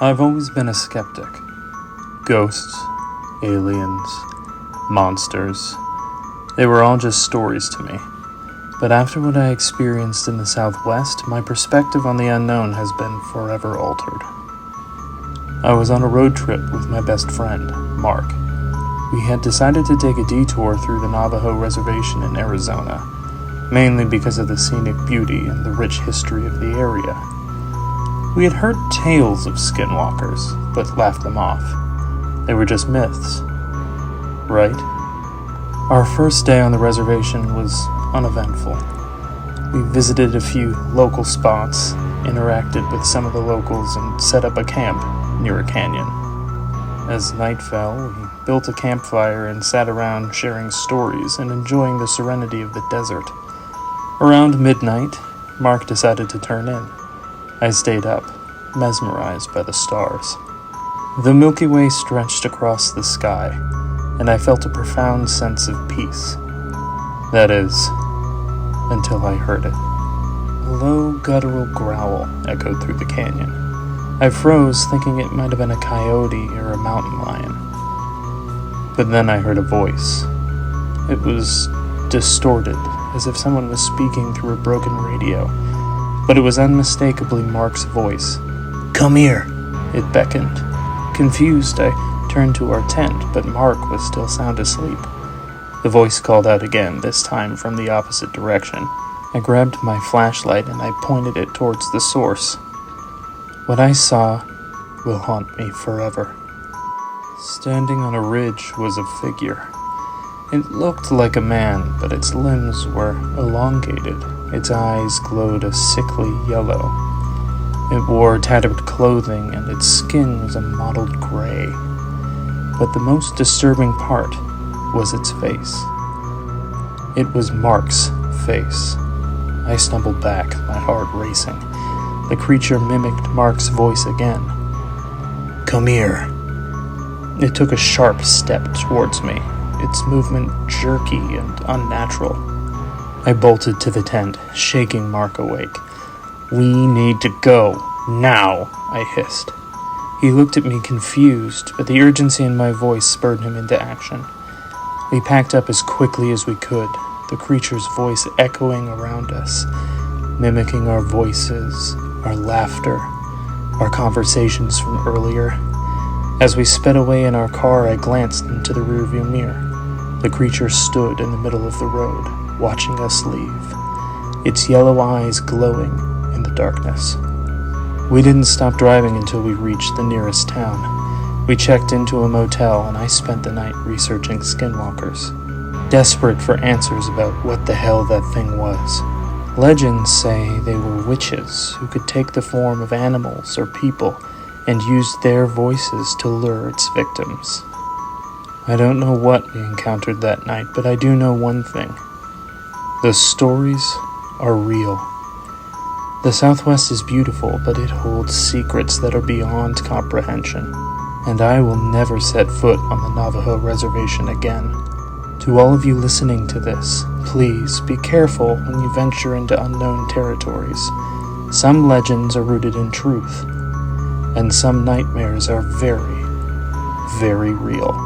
I've always been a skeptic. Ghosts, aliens, monsters, they were all just stories to me. But after what I experienced in the Southwest, my perspective on the unknown has been forever altered. I was on a road trip with my best friend, Mark. We had decided to take a detour through the Navajo reservation in Arizona, mainly because of the scenic beauty and the rich history of the area. We had heard tales of skinwalkers, but laughed them off. They were just myths, right? Our first day on the reservation was uneventful. We visited a few local spots, interacted with some of the locals, and set up a camp near a canyon. As night fell, we built a campfire and sat around sharing stories and enjoying the serenity of the desert. Around midnight, Mark decided to turn in. I stayed up, mesmerized by the stars. The Milky Way stretched across the sky, and I felt a profound sense of peace. That is, until I heard it. A low, guttural growl echoed through the canyon. I froze, thinking it might have been a coyote or a mountain lion. But then I heard a voice. It was distorted, as if someone was speaking through a broken radio. But it was unmistakably Mark's voice. "Come here," it beckoned. Confused, I turned to our tent, but Mark was still sound asleep. The voice called out again, this time from the opposite direction. I grabbed my flashlight and I pointed it towards the source. What I saw will haunt me forever. Standing on a ridge was a figure. It looked like a man, but its limbs were elongated. Its eyes glowed a sickly yellow. It wore tattered clothing, and its skin was a mottled gray. But the most disturbing part was its face. It was Mark's face. I stumbled back, my heart racing. The creature mimicked Mark's voice again. "Come here." It took a sharp step towards me, its movement jerky and unnatural. I bolted to the tent, shaking Mark awake. "We need to go, now," I hissed. He looked at me confused, but the urgency in my voice spurred him into action. We packed up as quickly as we could, the creature's voice echoing around us, mimicking our voices, our laughter, our conversations from earlier. As we sped away in our car, I glanced into the rearview mirror. The creature stood in the middle of the road, watching us leave, its yellow eyes glowing in the darkness. We didn't stop driving until we reached the nearest town. We checked into a motel, and I spent the night researching skinwalkers, desperate for answers about what the hell that thing was. Legends say they were witches who could take the form of animals or people and use their voices to lure its victims. I don't know what we encountered that night, but I do know one thing. The stories are real. The Southwest is beautiful, but it holds secrets that are beyond comprehension, and I will never set foot on the Navajo reservation again. To all of you listening to this, please be careful when you venture into unknown territories. Some legends are rooted in truth, and some nightmares are very, very real.